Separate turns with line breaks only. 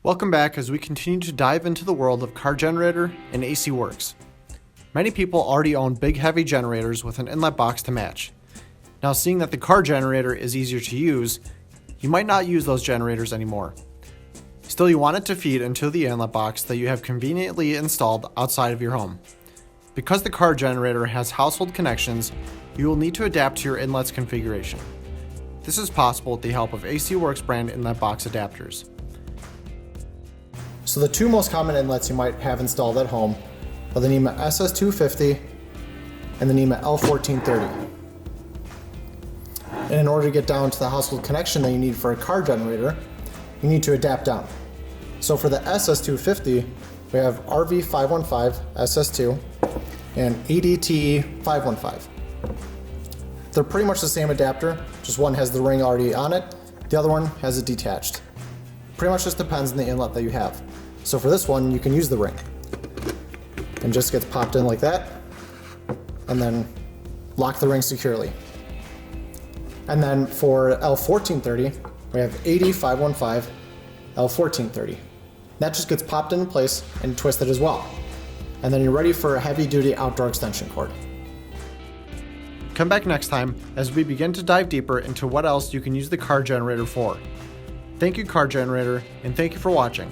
Welcome back as we continue to dive into the world of CarGenerator and AC WORKS. Many people already own big heavy generators with an inlet box to match. Now, seeing that the CarGenerator is easier to use, you might not use those generators anymore. Still, you want it to feed into the inlet box that you have conveniently installed outside of your home. Because the CarGenerator has household connections, you will need to adapt to your inlet's configuration. This is possible with the help of AC WORKS brand inlet box adapters. So the two most common inlets you might have installed at home are the NEMA SS250 and the NEMA L1430. And in order to get down to the household connection that you need for a CarGenerator, you need to adapt down. So for the SS250, we have RV515 SS2 and ADTE515. They're pretty much the same adapter, just one has the ring already on it, the other one has it detached. Pretty much just depends on the inlet that you have. So for this one, you can use the ring. And just gets popped in like that, and then lock the ring securely. And then for L1430, we have AD515 L1430. That just gets popped into place and twisted as well. And then you're ready for a heavy-duty outdoor extension cord. Come back next time as we begin to dive deeper into what else you can use the CarGenerator for. Thank you, CarGenerator, and thank you for watching.